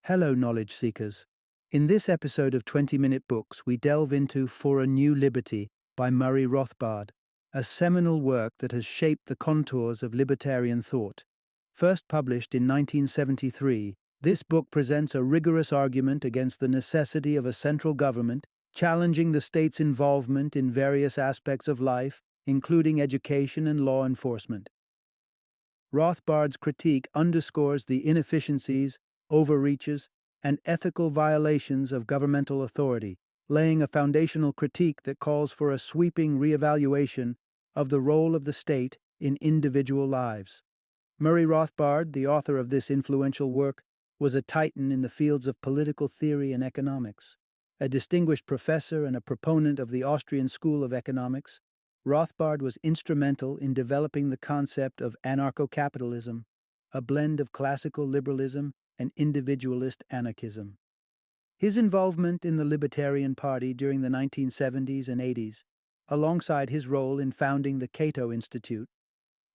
Hello, knowledge seekers. In this episode of 20-Minute Books, we delve into For a New Liberty by Murray Rothbard, a seminal work that has shaped the contours of libertarian thought. First published in 1973, this book presents a rigorous argument against the necessity of a central government, challenging the state's involvement in various aspects of life, including education and law enforcement. Rothbard's critique underscores the inefficiencies, overreaches, and ethical violations of governmental authority, laying a foundational critique that calls for a sweeping reevaluation of the role of the state in individual lives. Murray Rothbard, the author of this influential work, was a titan in the fields of political theory and economics. A distinguished professor and a proponent of the Austrian School of Economics, Rothbard was instrumental in developing the concept of anarcho-capitalism, a blend of classical liberalism and individualist anarchism. His involvement in the Libertarian Party during the 1970s and 80s, alongside his role in founding the Cato Institute,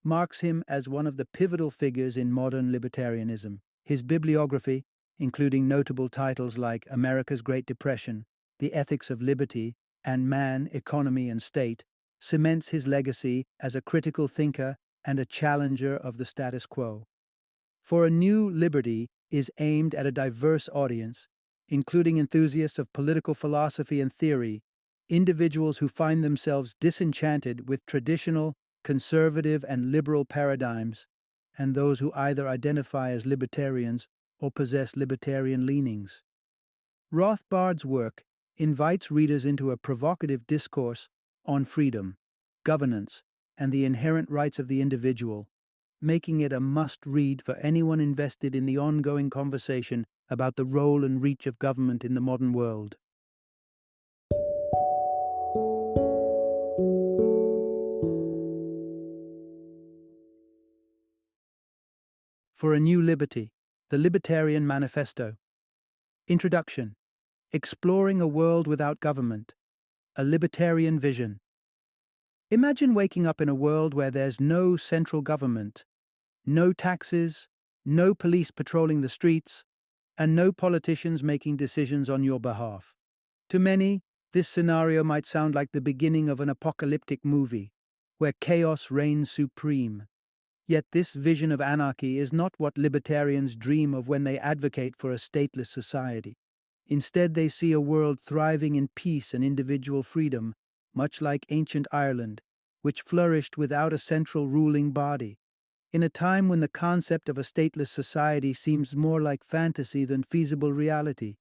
marks him as one of the pivotal figures in modern libertarianism. His bibliography, including notable titles like America's Great Depression, The Ethics of Liberty, and Man, Economy and State, cements his legacy as a critical thinker and a challenger of the status quo. For a New Liberty is aimed at a diverse audience, including enthusiasts of political philosophy and theory, individuals who find themselves disenchanted with traditional, conservative, and liberal paradigms, and those who either identify as libertarians or possess libertarian leanings. Rothbard's work invites readers into a provocative discourse on freedom, governance, and the inherent rights of the individual, making it a must-read for anyone invested in the ongoing conversation about the role and reach of government in the modern world. For a New Liberty, the Libertarian Manifesto. Introduction. Exploring a world without government. A libertarian vision. Imagine waking up in a world where there's no central government, no taxes, no police patrolling the streets, and no politicians making decisions on your behalf. To many, this scenario might sound like the beginning of an apocalyptic movie, where chaos reigns supreme. Yet this vision of anarchy is not what libertarians dream of when they advocate for a stateless society. Instead, they see a world thriving in peace and individual freedom, much like ancient Ireland, which flourished without a central ruling body. In a time when the concept of a stateless society seems more like fantasy than feasible reality,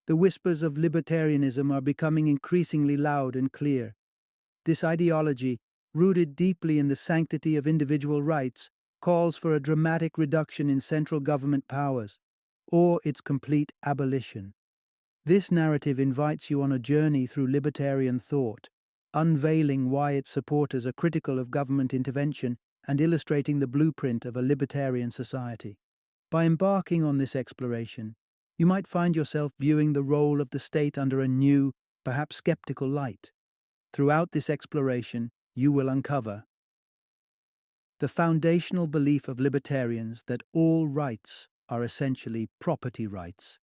the whispers of libertarianism are becoming increasingly loud and clear. This ideology, rooted deeply in the sanctity of individual rights, calls for a dramatic reduction in central government powers, or its complete abolition. This narrative invites you on a journey through libertarian thought, unveiling why its supporters are critical of government intervention and illustrating the blueprint of a libertarian society. By embarking on this exploration, you might find yourself viewing the role of the state under a new, perhaps skeptical light. Throughout this exploration, you will uncover the foundational belief of libertarians that all rights are essentially property rights,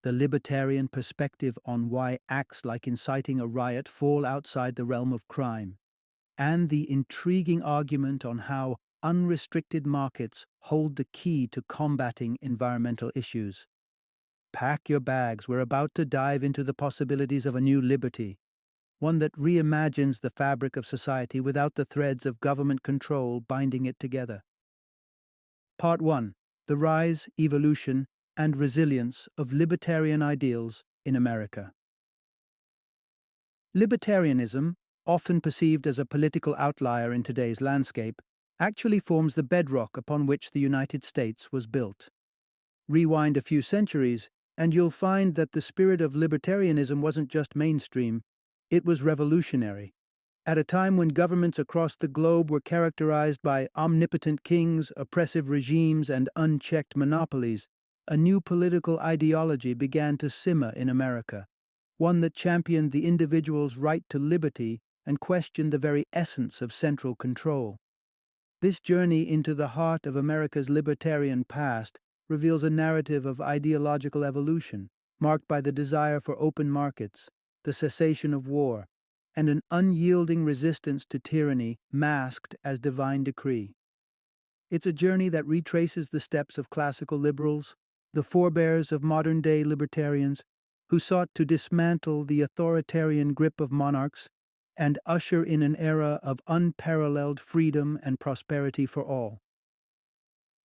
the libertarian perspective on why acts like inciting a riot fall outside the realm of crime, and the intriguing argument on how unrestricted markets hold the key to combating environmental issues. Pack your bags, we're about to dive into the possibilities of a new liberty, one that reimagines the fabric of society without the threads of government control binding it together. Part 1. The Rise, Evolution, and Resilience of Libertarian Ideals in America. Libertarianism, often perceived as a political outlier in today's landscape, actually forms the bedrock upon which the United States was built. Rewind a few centuries, and you'll find that the spirit of libertarianism wasn't just mainstream, it was revolutionary. At a time when governments across the globe were characterized by omnipotent kings, oppressive regimes, and unchecked monopolies, a new political ideology began to simmer in America, one that championed the individual's right to liberty and questioned the very essence of central control. This journey into the heart of America's libertarian past reveals a narrative of ideological evolution, marked by the desire for open markets, the cessation of war, and an unyielding resistance to tyranny masked as divine decree. It's a journey that retraces the steps of classical liberals, the forebears of modern-day libertarians, who sought to dismantle the authoritarian grip of monarchs and usher in an era of unparalleled freedom and prosperity for all.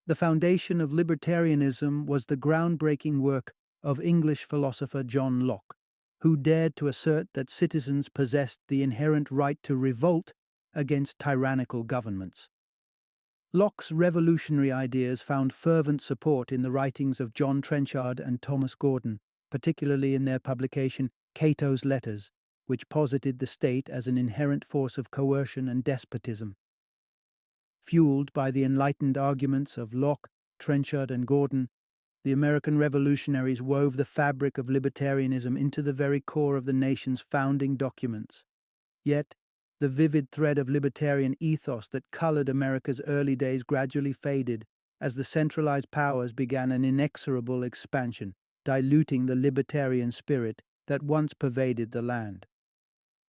The foundation of libertarianism was the groundbreaking work of English philosopher John Locke, who dared to assert that citizens possessed the inherent right to revolt against tyrannical governments. Locke's revolutionary ideas found fervent support in the writings of John Trenchard and Thomas Gordon, particularly in their publication Cato's Letters, which posited the state as an inherent force of coercion and despotism. Fueled by the enlightened arguments of Locke, Trenchard, and Gordon, the American revolutionaries wove the fabric of libertarianism into the very core of the nation's founding documents. Yet, the vivid thread of libertarian ethos that colored America's early days gradually faded as the centralized powers began an inexorable expansion, diluting the libertarian spirit that once pervaded the land.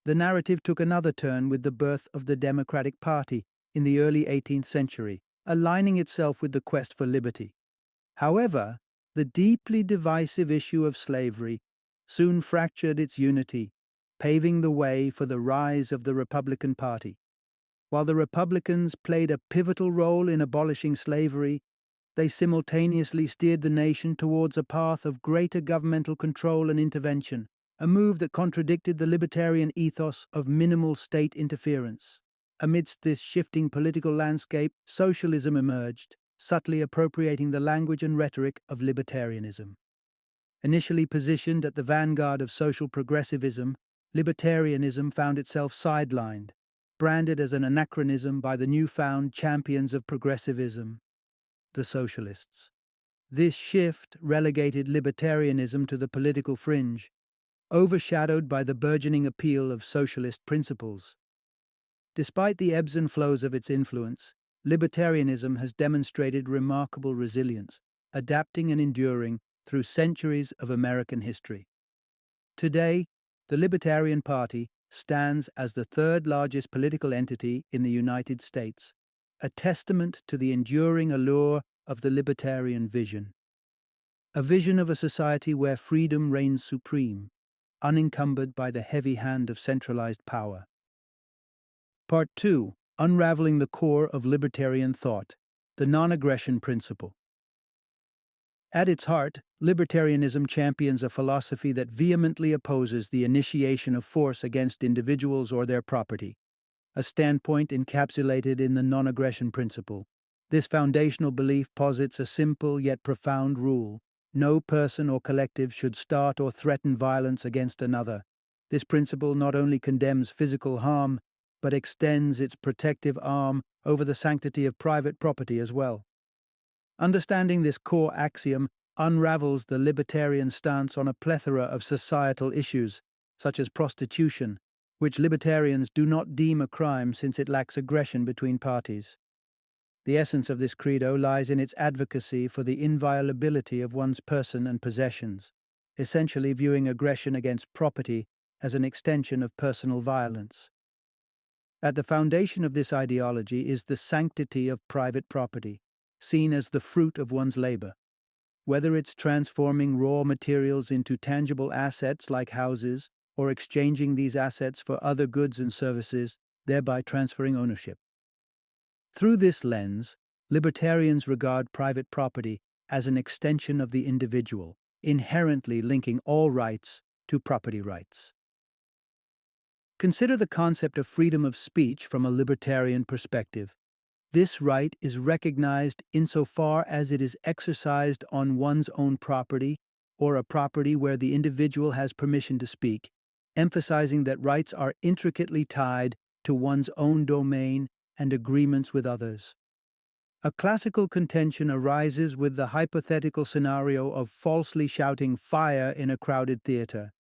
The narrative took another turn with the birth of the Democratic Party in the early 18th century, aligning itself with the quest for liberty. However, the deeply divisive issue of slavery soon fractured its unity, paving the way for the rise of the Republican Party. While the Republicans played a pivotal role in abolishing slavery, they simultaneously steered the nation towards a path of greater governmental control and intervention, a move that contradicted the libertarian ethos of minimal state interference. Amidst this shifting political landscape, socialism emerged, subtly appropriating the language and rhetoric of libertarianism. Initially positioned at the vanguard of social progressivism, libertarianism found itself sidelined, branded as an anachronism by the newfound champions of progressivism, the socialists. This shift relegated libertarianism to the political fringe, overshadowed by the burgeoning appeal of socialist principles. Despite the ebbs and flows of its influence, libertarianism has demonstrated remarkable resilience, adapting and enduring through centuries of American history. Today, the Libertarian Party stands as the third largest political entity in the United States, a testament to the enduring allure of the libertarian vision. A vision of a society where freedom reigns supreme, unencumbered by the heavy hand of centralized power. Part 2. Unraveling the core of libertarian thought, the non-aggression principle. At its heart, libertarianism champions a philosophy that vehemently opposes the initiation of force against individuals or their property, a standpoint encapsulated in the non-aggression principle. This foundational belief posits a simple yet profound rule: no person or collective should start or threaten violence against another. This principle not only condemns physical harm, but extends its protective arm over the sanctity of private property as well. Understanding this core axiom unravels the libertarian stance on a plethora of societal issues, such as prostitution, which libertarians do not deem a crime since it lacks aggression between parties. The essence of this credo lies in its advocacy for the inviolability of one's person and possessions, essentially viewing aggression against property as an extension of personal violence. At the foundation of this ideology is the sanctity of private property, seen as the fruit of one's labor. Whether it's transforming raw materials into tangible assets like houses, or exchanging these assets for other goods and services, thereby transferring ownership. Through this lens, libertarians regard private property as an extension of the individual, inherently linking all rights to property rights. Consider the concept of freedom of speech from a libertarian perspective. This right is recognized insofar as it is exercised on one's own property or a property where the individual has permission to speak, emphasizing that rights are intricately tied to one's own domain and agreements with others. A classical contention arises with the hypothetical scenario of falsely shouting fire in a crowded theater.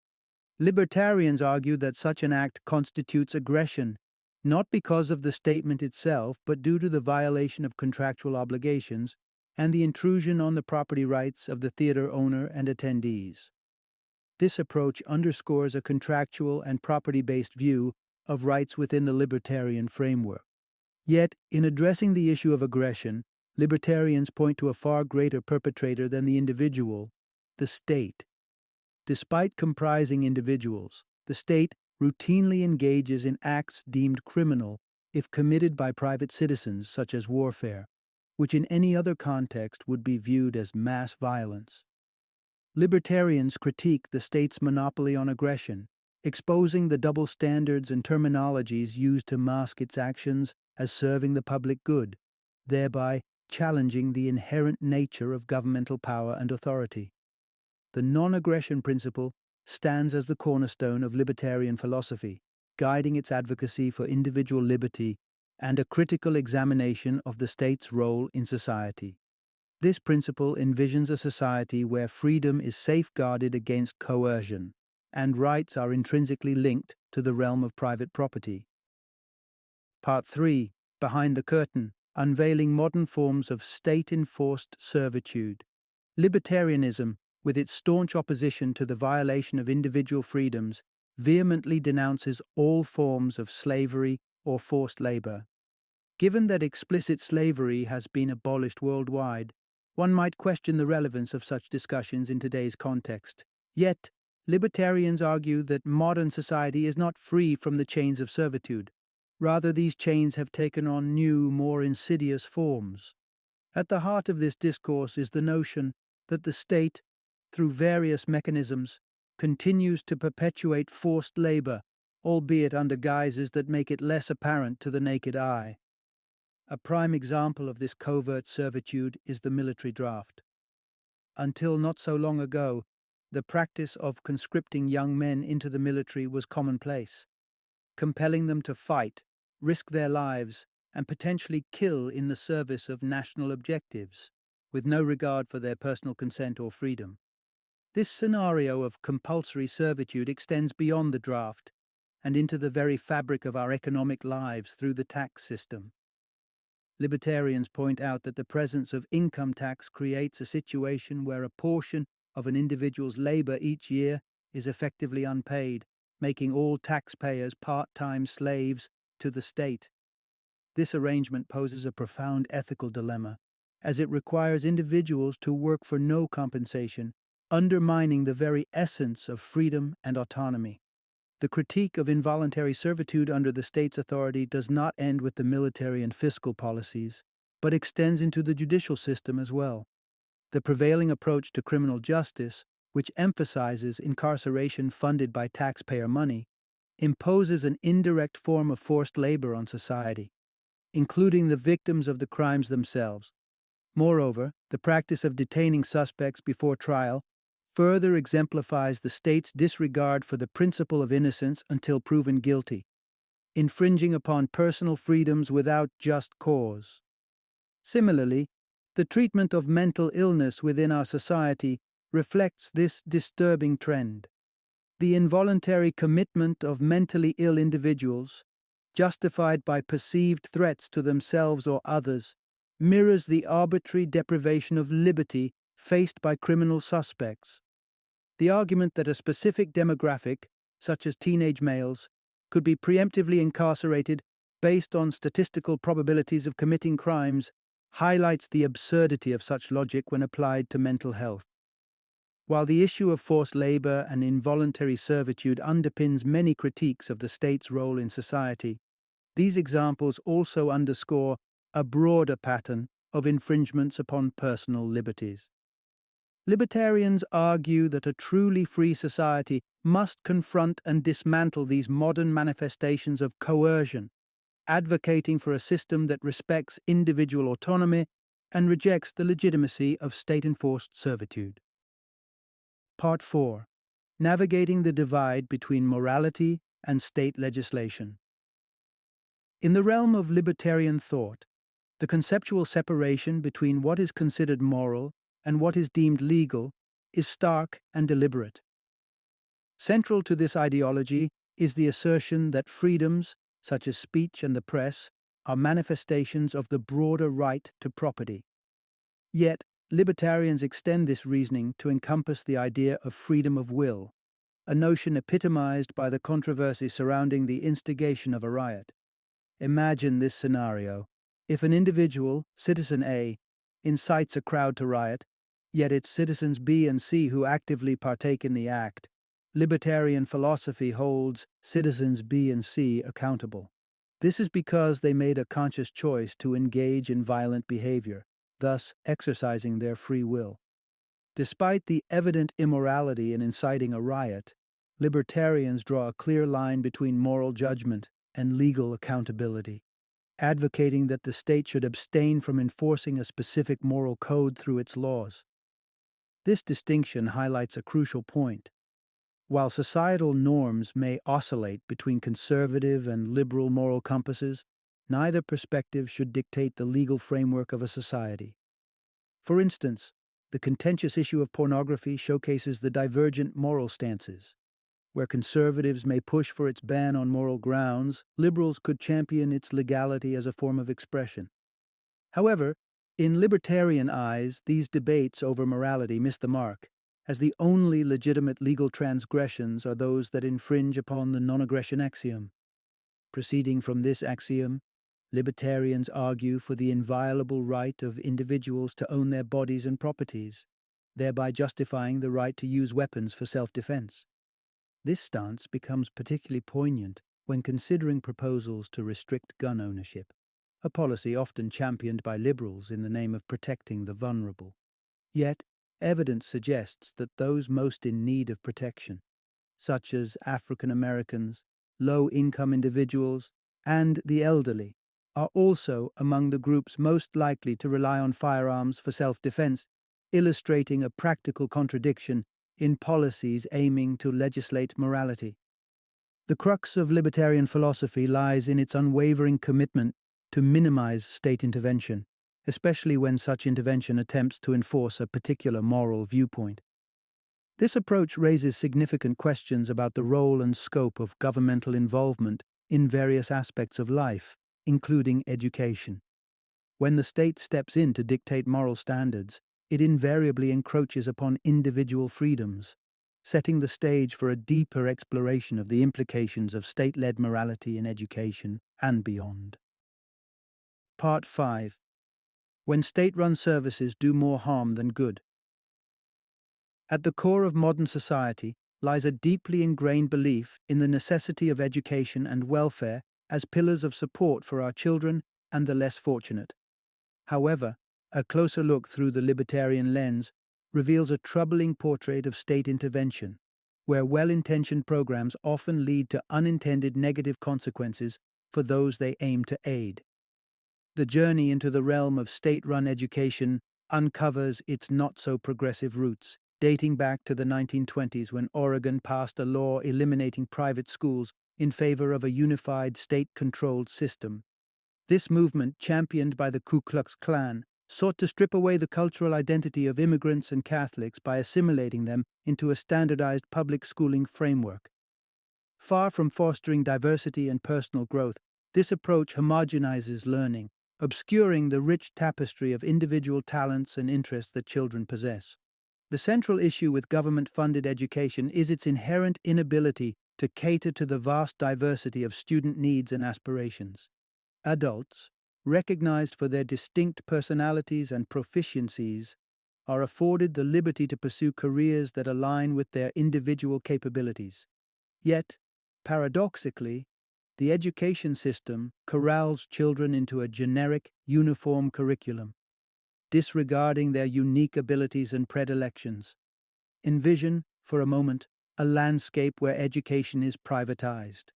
Libertarians argue that such an act constitutes aggression, not because of the statement itself, but due to the violation of contractual obligations and the intrusion on the property rights of the theater owner and attendees. This approach underscores a contractual and property-based view of rights within the libertarian framework. Yet, in addressing the issue of aggression, libertarians point to a far greater perpetrator than the individual, the state. Despite comprising individuals, the state routinely engages in acts deemed criminal if committed by private citizens, such as warfare, which in any other context would be viewed as mass violence. Libertarians critique the state's monopoly on aggression, exposing the double standards and terminologies used to mask its actions as serving the public good, thereby challenging the inherent nature of governmental power and authority. The non-aggression principle stands as the cornerstone of libertarian philosophy, guiding its advocacy for individual liberty and a critical examination of the state's role in society. This principle envisions a society where freedom is safeguarded against coercion, and rights are intrinsically linked to the realm of private property. Part 3. Behind the Curtain, Unveiling Modern Forms of State-Enforced Servitude. Libertarianism, with its staunch opposition to the violation of individual freedoms, vehemently denounces all forms of slavery or forced labor. Given that explicit slavery has been abolished worldwide, one might question the relevance of such discussions in today's context. Yet, libertarians argue that modern society is not free from the chains of servitude. Rather, these chains have taken on new, more insidious forms. At the heart of this discourse is the notion that the state, through various mechanisms, continues to perpetuate forced labor, albeit under guises that make it less apparent to the naked eye. A prime example of this covert servitude is the military draft. Until not so long ago, the practice of conscripting young men into the military was commonplace, compelling them to fight, risk their lives, and potentially kill in the service of national objectives, with no regard for their personal consent or freedom. This scenario of compulsory servitude extends beyond the draft and into the very fabric of our economic lives through the tax system. Libertarians point out that the presence of income tax creates a situation where a portion of an individual's labor each year is effectively unpaid, making all taxpayers part-time slaves to the state. This arrangement poses a profound ethical dilemma, as it requires individuals to work for no compensation, undermining the very essence of freedom and autonomy. The critique of involuntary servitude under the state's authority does not end with the military and fiscal policies, but extends into the judicial system as well. The prevailing approach to criminal justice, which emphasizes incarceration funded by taxpayer money, imposes an indirect form of forced labor on society, including the victims of the crimes themselves. Moreover, the practice of detaining suspects before trial further exemplifies the state's disregard for the principle of innocence until proven guilty, infringing upon personal freedoms without just cause. Similarly, the treatment of mental illness within our society reflects this disturbing trend. The involuntary commitment of mentally ill individuals, justified by perceived threats to themselves or others, mirrors the arbitrary deprivation of liberty faced by criminal suspects. The argument that a specific demographic, such as teenage males, could be preemptively incarcerated based on statistical probabilities of committing crimes highlights the absurdity of such logic when applied to mental health. While the issue of forced labor and involuntary servitude underpins many critiques of the state's role in society, these examples also underscore a broader pattern of infringements upon personal liberties. Libertarians argue that a truly free society must confront and dismantle these modern manifestations of coercion, advocating for a system that respects individual autonomy and rejects the legitimacy of state-enforced servitude. Part 4. Navigating the divide between morality and state legislation. In the realm of libertarian thought, the conceptual separation between what is considered moral and what is deemed legal is stark and deliberate. Central to this ideology is the assertion that freedoms, such as speech and the press, are manifestations of the broader right to property. Yet, libertarians extend this reasoning to encompass the idea of freedom of will, a notion epitomized by the controversy surrounding the instigation of a riot. Imagine this scenario. If an individual, citizen A, incites a crowd to riot, yet it's citizens B and C who actively partake in the act, libertarian philosophy holds citizens B and C accountable. This is because they made a conscious choice to engage in violent behavior, thus exercising their free will. Despite the evident immorality in inciting a riot, libertarians draw a clear line between moral judgment and legal accountability, advocating that the state should abstain from enforcing a specific moral code through its laws. This distinction highlights a crucial point. While societal norms may oscillate between conservative and liberal moral compasses, neither perspective should dictate the legal framework of a society. For instance, the contentious issue of pornography showcases the divergent moral stances. Where conservatives may push for its ban on moral grounds, liberals could champion its legality as a form of expression. However, in libertarian eyes, these debates over morality miss the mark, as the only legitimate legal transgressions are those that infringe upon the non-aggression axiom. Proceeding from this axiom, libertarians argue for the inviolable right of individuals to own their bodies and properties, thereby justifying the right to use weapons for self-defense. This stance becomes particularly poignant when considering proposals to restrict gun ownership, a policy often championed by liberals in the name of protecting the vulnerable. Yet, evidence suggests that those most in need of protection, such as African Americans, low-income individuals, and the elderly, are also among the groups most likely to rely on firearms for self-defense, illustrating a practical contradiction in policies aiming to legislate morality. The crux of libertarian philosophy lies in its unwavering commitment to minimize state intervention, especially when such intervention attempts to enforce a particular moral viewpoint. This approach raises significant questions about the role and scope of governmental involvement in various aspects of life, including education. When the state steps in to dictate moral standards, it invariably encroaches upon individual freedoms, setting the stage for a deeper exploration of the implications of state-led morality in education and beyond. Part 5. When state-run services do more harm than good. At the core of modern society lies a deeply ingrained belief in the necessity of education and welfare as pillars of support for our children and the less fortunate. However, a closer look through the libertarian lens reveals a troubling portrait of state intervention, where well-intentioned programs often lead to unintended negative consequences for those they aim to aid. The journey into the realm of state-run education uncovers its not-so-progressive roots, dating back to the 1920s when Oregon passed a law eliminating private schools in favor of a unified state-controlled system. This movement, championed by the Ku Klux Klan, sought to strip away the cultural identity of immigrants and Catholics by assimilating them into a standardized public schooling framework. Far from fostering diversity and personal growth, this approach homogenizes learning, obscuring the rich tapestry of individual talents and interests that children possess. The central issue with government-funded education is its inherent inability to cater to the vast diversity of student needs and aspirations. Adults, recognized for their distinct personalities and proficiencies, are afforded the liberty to pursue careers that align with their individual capabilities. Yet, paradoxically, the education system corrals children into a generic, uniform curriculum, disregarding their unique abilities and predilections. Envision, for a moment, a landscape where education is privatized.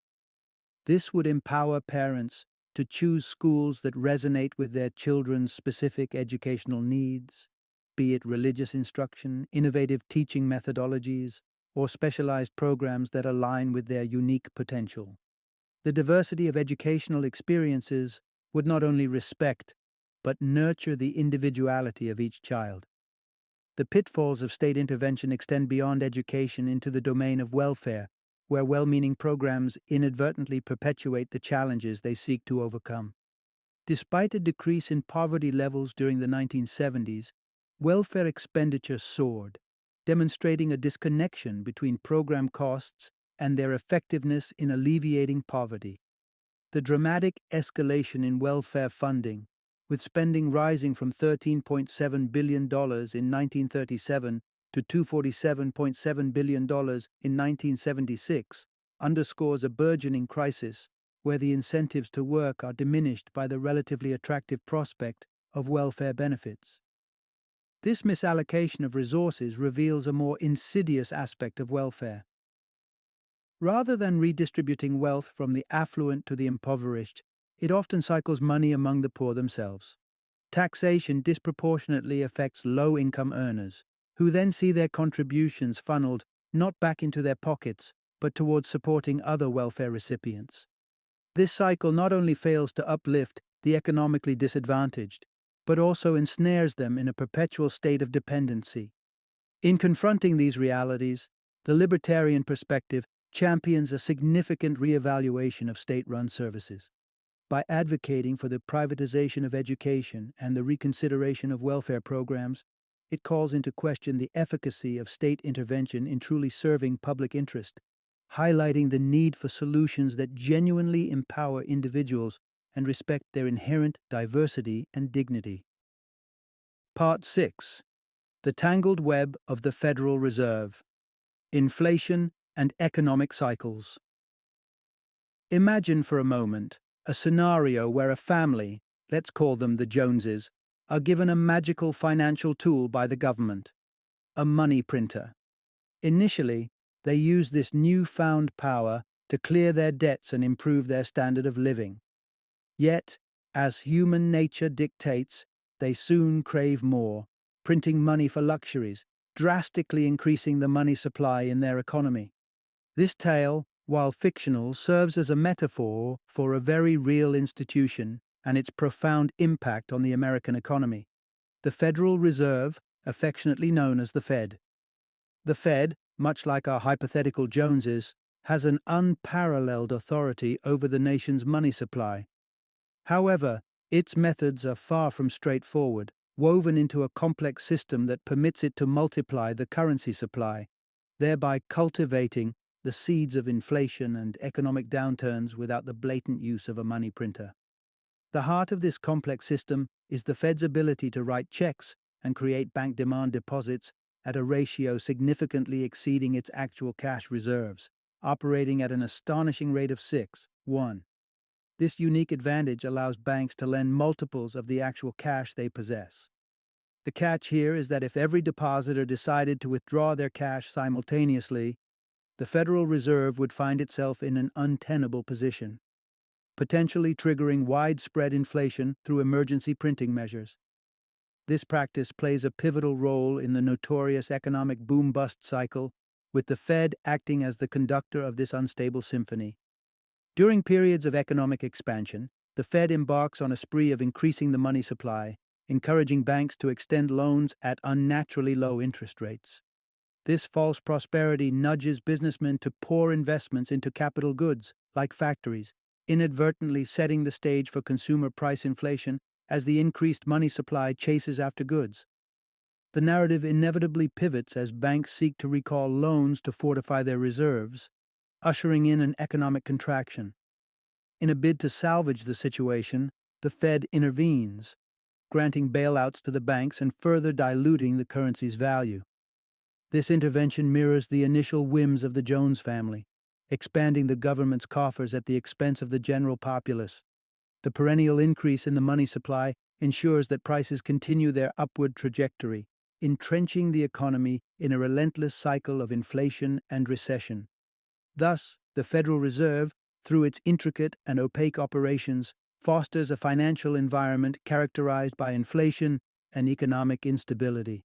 This would empower parents to choose schools that resonate with their children's specific educational needs, be it religious instruction, innovative teaching methodologies, or specialized programs that align with their unique potential. The diversity of educational experiences would not only respect, but nurture the individuality of each child. The pitfalls of state intervention extend beyond education into the domain of welfare, where well-meaning programs inadvertently perpetuate the challenges they seek to overcome. Despite a decrease in poverty levels during the 1970s, welfare expenditure soared, demonstrating a disconnection between program costs and their effectiveness in alleviating poverty. The dramatic escalation in welfare funding, with spending rising from $13.7 billion in 1937 to $247.7 billion in 1976, underscores a burgeoning crisis where the incentives to work are diminished by the relatively attractive prospect of welfare benefits. This misallocation of resources reveals a more insidious aspect of welfare. Rather than redistributing wealth from the affluent to the impoverished, it often cycles money among the poor themselves. Taxation disproportionately affects low-income earners, who then see their contributions funneled not back into their pockets, but towards supporting other welfare recipients. This cycle not only fails to uplift the economically disadvantaged, but also ensnares them in a perpetual state of dependency. In confronting these realities, the libertarian perspective champions a significant reevaluation of state-run services. By advocating for the privatization of education and the reconsideration of welfare programs, it calls into question the efficacy of state intervention in truly serving public interest, highlighting the need for solutions that genuinely empower individuals and respect their inherent diversity and dignity. Part 6. The Tangled Web of the Federal Reserve. Inflation and Economic Cycles. Imagine for a moment a scenario where a family, let's call them the Joneses, are given a magical financial tool by the government, a money printer. Initially, they use this newfound power to clear their debts and improve their standard of living. Yet, as human nature dictates, they soon crave more, printing money for luxuries, drastically increasing the money supply in their economy. This tale, while fictional, serves as a metaphor for a very real institution and its profound impact on the American economy. The Federal Reserve, affectionately known as the Fed. The Fed, much like our hypothetical Joneses, has an unparalleled authority over the nation's money supply. However, its methods are far from straightforward, woven into a complex system that permits it to multiply the currency supply, thereby cultivating the seeds of inflation and economic downturns without the blatant use of a money printer. The heart of this complex system is the Fed's ability to write checks and create bank demand deposits at a ratio significantly exceeding its actual cash reserves, operating at an astonishing rate of 6:1. This unique advantage allows banks to lend multiples of the actual cash they possess. The catch here is that if every depositor decided to withdraw their cash simultaneously, the Federal Reserve would find itself in an untenable position, potentially triggering widespread inflation through emergency printing measures. This practice plays a pivotal role in the notorious economic boom-bust cycle, with the Fed acting as the conductor of this unstable symphony. During periods of economic expansion, the Fed embarks on a spree of increasing the money supply, encouraging banks to extend loans at unnaturally low interest rates. This false prosperity nudges businessmen to pour investments into capital goods, like factories, inadvertently setting the stage for consumer price inflation as the increased money supply chases after goods. The narrative inevitably pivots as banks seek to recall loans to fortify their reserves, ushering in an economic contraction. In a bid to salvage the situation, the Fed intervenes, granting bailouts to the banks and further diluting the currency's value. This intervention mirrors the initial whims of the Jones family, expanding the government's coffers at the expense of the general populace. The perennial increase in the money supply ensures that prices continue their upward trajectory, entrenching the economy in a relentless cycle of inflation and recession. Thus, the Federal Reserve, through its intricate and opaque operations, fosters a financial environment characterized by inflation and economic instability.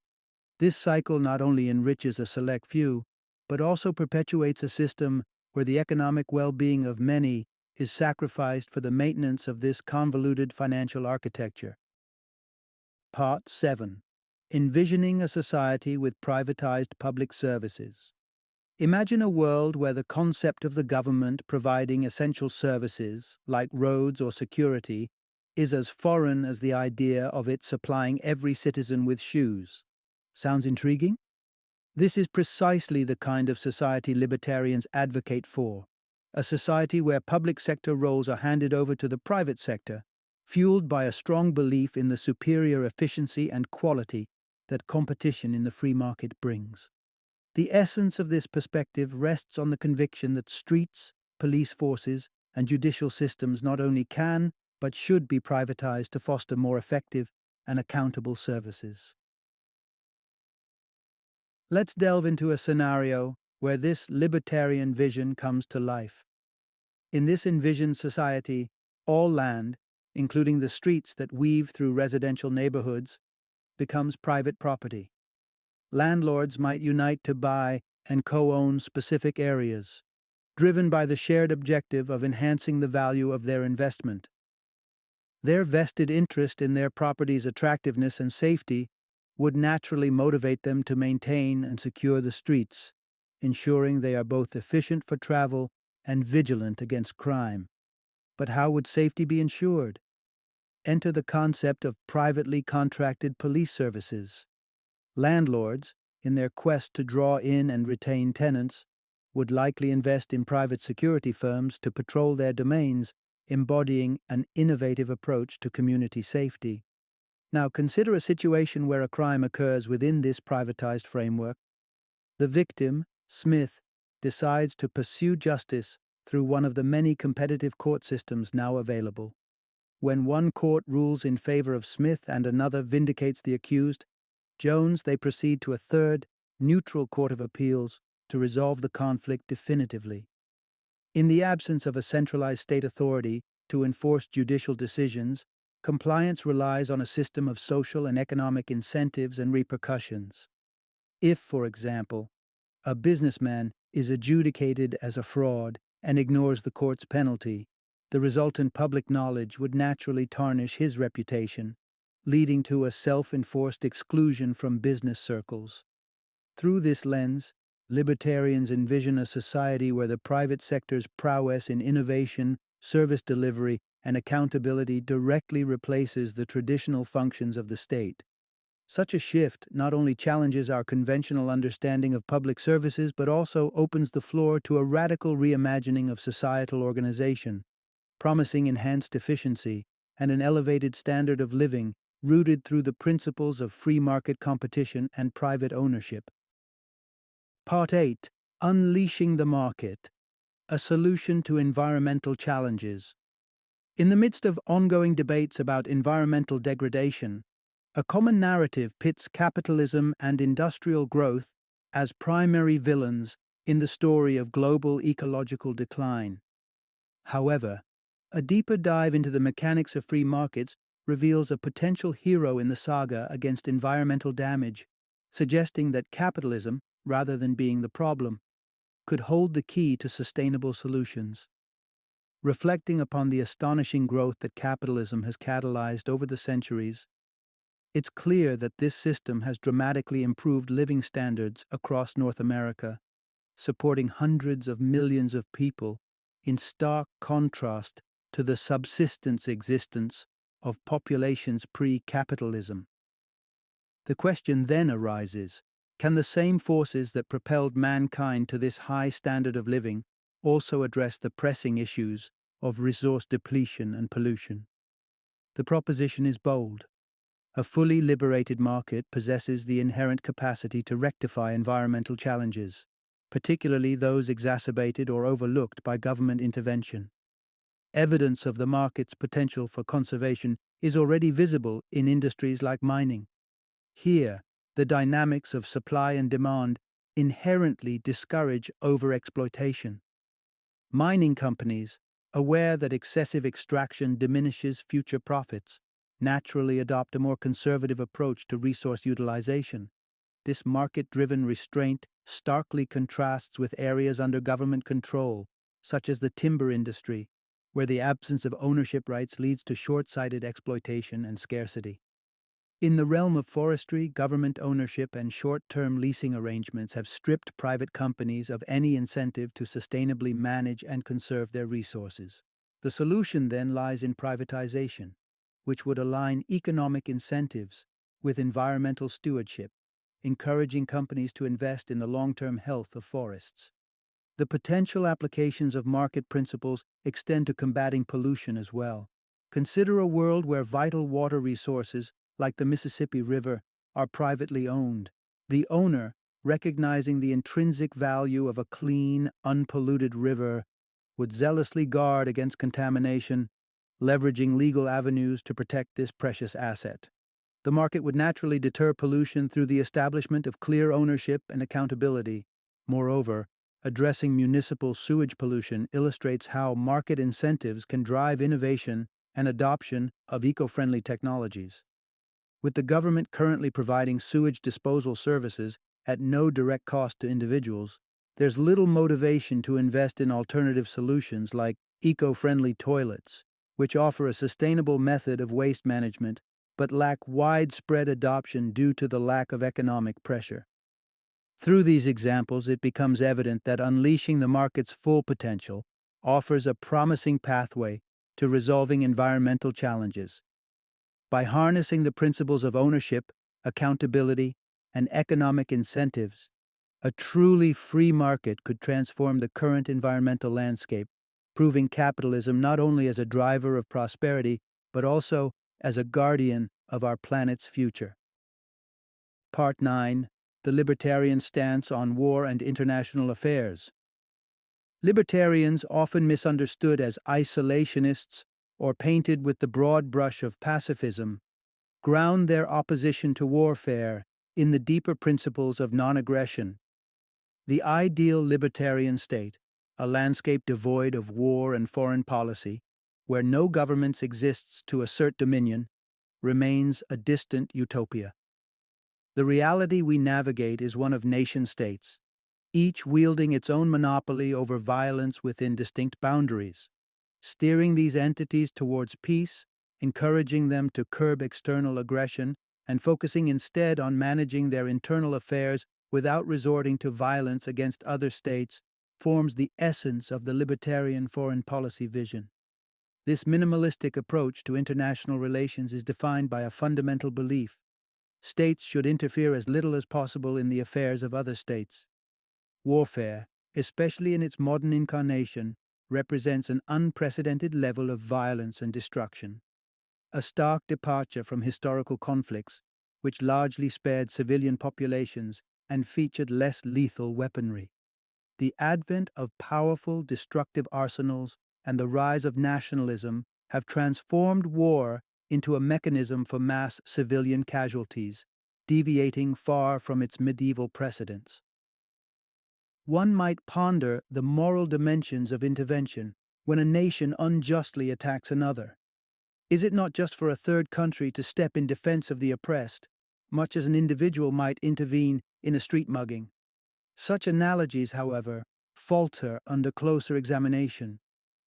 This cycle not only enriches a select few, but also perpetuates a system where the economic well-being of many is sacrificed for the maintenance of this convoluted financial architecture. Part 7. Envisioning a society with privatized public services. Imagine a world where the concept of the government providing essential services, like roads or security, is as foreign as the idea of it supplying every citizen with shoes. Sounds intriguing? This is precisely the kind of society libertarians advocate for, a society where public sector roles are handed over to the private sector, fueled by a strong belief in the superior efficiency and quality that competition in the free market brings. The essence of this perspective rests on the conviction that streets, police forces, and judicial systems not only can, but should be privatized to foster more effective and accountable services. Let's delve into a scenario where this libertarian vision comes to life. In this envisioned society, all land, including the streets that weave through residential neighborhoods, becomes private property. Landlords might unite to buy and co-own specific areas, driven by the shared objective of enhancing the value of their investment. Their vested interest in their property's attractiveness and safety would naturally motivate them to maintain and secure the streets, ensuring they are both efficient for travel and vigilant against crime. But how would safety be ensured? Enter the concept of privately contracted police services. Landlords, in their quest to draw in and retain tenants, would likely invest in private security firms to patrol their domains, embodying an innovative approach to community safety. Now consider a situation where a crime occurs within this privatized framework. The victim, Smith, decides to pursue justice through one of the many competitive court systems now available. When one court rules in favor of Smith and another vindicates the accused, Jones, they proceed to a third, neutral court of appeals to resolve the conflict definitively. In the absence of a centralized state authority to enforce judicial decisions, compliance relies on a system of social and economic incentives and repercussions. If, for example, a businessman is adjudicated as a fraud and ignores the court's penalty, the resultant public knowledge would naturally tarnish his reputation, leading to a self-enforced exclusion from business circles. Through this lens, libertarians envision a society where the private sector's prowess in innovation, service delivery, and accountability directly replaces the traditional functions of the state. Such a shift not only challenges our conventional understanding of public services but also opens the floor to a radical reimagining of societal organization, promising enhanced efficiency and an elevated standard of living rooted through the principles of free market competition and private ownership. Part 8. Unleashing the Market. A Solution to Environmental Challenges. In the midst of ongoing debates about environmental degradation, a common narrative pits capitalism and industrial growth as primary villains in the story of global ecological decline. However, a deeper dive into the mechanics of free markets reveals a potential hero in the saga against environmental damage, suggesting that capitalism, rather than being the problem, could hold the key to sustainable solutions. Reflecting upon the astonishing growth that capitalism has catalyzed over the centuries, it's clear that this system has dramatically improved living standards across North America, supporting hundreds of millions of people, in stark contrast to the subsistence existence of populations pre-capitalism. The question then arises, can the same forces that propelled mankind to this high standard of living also address the pressing issues of resource depletion and pollution? The proposition is bold. A fully liberated market possesses the inherent capacity to rectify environmental challenges, particularly those exacerbated or overlooked by government intervention. Evidence of the market's potential for conservation is already visible in industries like mining. Here, the dynamics of supply and demand inherently discourage overexploitation. Mining companies, aware that excessive extraction diminishes future profits, naturally adopt a more conservative approach to resource utilization. This market-driven restraint starkly contrasts with areas under government control, such as the timber industry, where the absence of ownership rights leads to short-sighted exploitation and scarcity. In the realm of forestry, government ownership and short-term leasing arrangements have stripped private companies of any incentive to sustainably manage and conserve their resources. The solution then lies in privatization, which would align economic incentives with environmental stewardship, encouraging companies to invest in the long-term health of forests. The potential applications of market principles extend to combating pollution as well. Consider a world where vital water resources, like the Mississippi River, are privately owned. The owner, recognizing the intrinsic value of a clean, unpolluted river, would zealously guard against contamination, leveraging legal avenues to protect this precious asset. The market would naturally deter pollution through the establishment of clear ownership and accountability. Moreover, addressing municipal sewage pollution illustrates how market incentives can drive innovation and adoption of eco-friendly technologies. With the government currently providing sewage disposal services at no direct cost to individuals, there's little motivation to invest in alternative solutions like eco-friendly toilets, which offer a sustainable method of waste management but lack widespread adoption due to the lack of economic pressure. Through these examples, it becomes evident that unleashing the market's full potential offers a promising pathway to resolving environmental challenges. By harnessing the principles of ownership, accountability, and economic incentives, a truly free market could transform the current environmental landscape, proving capitalism not only as a driver of prosperity, but also as a guardian of our planet's future. Part 9. The Libertarian Stance on War and International Affairs. Libertarians, often misunderstood as isolationists or painted with the broad brush of pacifism, ground their opposition to warfare in the deeper principles of non-aggression. The ideal libertarian state, a landscape devoid of war and foreign policy, where no governments exists to assert dominion, remains a distant utopia. The reality we navigate is one of nation-states, each wielding its own monopoly over violence within distinct boundaries. Steering these entities towards peace, encouraging them to curb external aggression, and focusing instead on managing their internal affairs without resorting to violence against other states, forms the essence of the libertarian foreign policy vision. This minimalistic approach to international relations is defined by a fundamental belief: states should interfere as little as possible in the affairs of other states. Warfare, especially in its modern incarnation, represents an unprecedented level of violence and destruction, a stark departure from historical conflicts, which largely spared civilian populations and featured less lethal weaponry. The advent of powerful, destructive arsenals and the rise of nationalism have transformed war into a mechanism for mass civilian casualties, deviating far from its medieval precedents. One might ponder the moral dimensions of intervention when a nation unjustly attacks another. Is it not just for a third country to step in defense of the oppressed, much as an individual might intervene in a street mugging? Such analogies, however, falter under closer examination,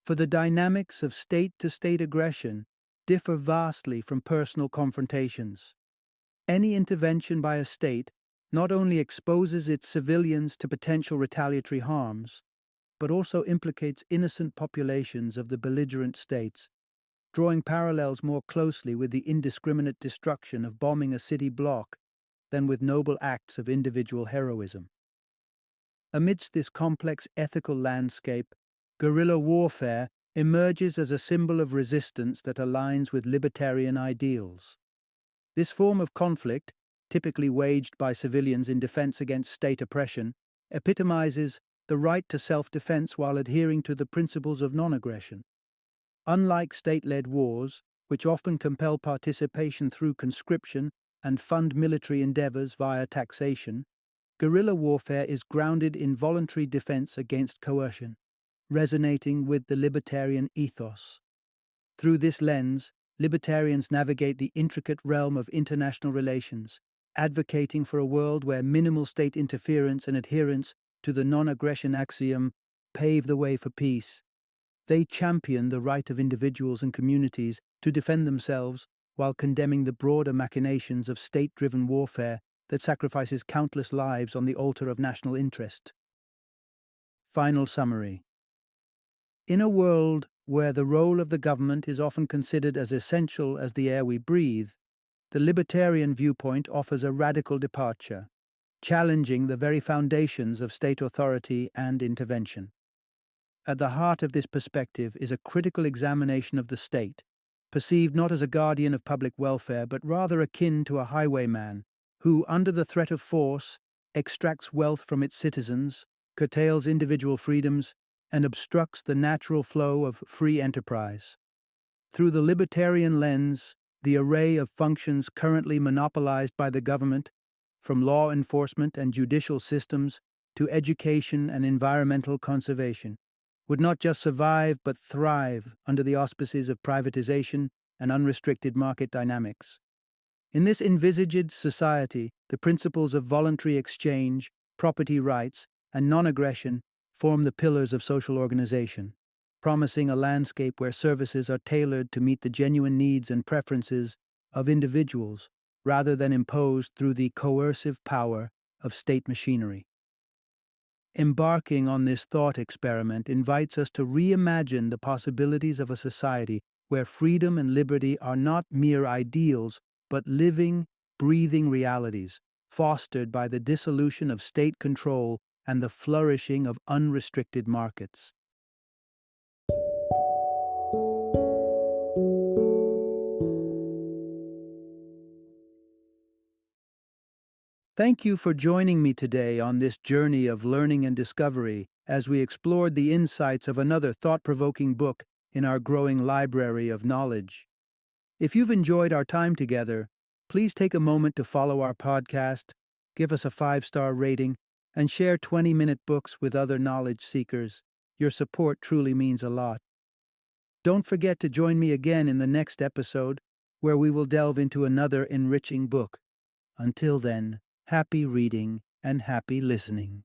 for the dynamics of state-to-state aggression differ vastly from personal confrontations. Any intervention by a state not only exposes its civilians to potential retaliatory harms, but also implicates innocent populations of the belligerent states, drawing parallels more closely with the indiscriminate destruction of bombing a city block than with noble acts of individual heroism. Amidst this complex ethical landscape, guerrilla warfare emerges as a symbol of resistance that aligns with libertarian ideals. This form of conflict, typically waged by civilians in defense against state oppression, epitomizes the right to self-defense while adhering to the principles of non-aggression. Unlike state-led wars, which often compel participation through conscription and fund military endeavors via taxation, guerrilla warfare is grounded in voluntary defense against coercion, resonating with the libertarian ethos. Through this lens, libertarians navigate the intricate realm of international relations, advocating for a world where minimal state interference and adherence to the non-aggression axiom pave the way for peace. They champion the right of individuals and communities to defend themselves while condemning the broader machinations of state-driven warfare that sacrifices countless lives on the altar of national interest. Final summary. In a world where the role of the government is often considered as essential as the air we breathe, the libertarian viewpoint offers a radical departure. challenging the very foundations of state authority and intervention. At the heart of this perspective is a critical examination of the state, perceived not as a guardian of public welfare, but rather akin to a highwayman who, under the threat of force, extracts wealth from its citizens, curtails individual freedoms, and obstructs the natural flow of free enterprise. Through the libertarian lens, the array of functions currently monopolized by the government, from law enforcement and judicial systems to education and environmental conservation, would not just survive but thrive under the auspices of privatization and unrestricted market dynamics. In this envisaged society, the principles of voluntary exchange, property rights, and non-aggression form the pillars of social organization, promising a landscape where services are tailored to meet the genuine needs and preferences of individuals rather than imposed through the coercive power of state machinery. Embarking on this thought experiment invites us to reimagine the possibilities of a society where freedom and liberty are not mere ideals, but living, breathing realities, fostered by the dissolution of state control and the flourishing of unrestricted markets. Thank you for joining me today on this journey of learning and discovery as we explored the insights of another thought-provoking book in our growing library of knowledge. If you've enjoyed our time together, please take a moment to follow our podcast, give us a 5-star rating, and share 20-minute books with other knowledge seekers. Your support truly means a lot. Don't forget to join me again in the next episode, where we will delve into another enriching book. Until then, happy reading and happy listening.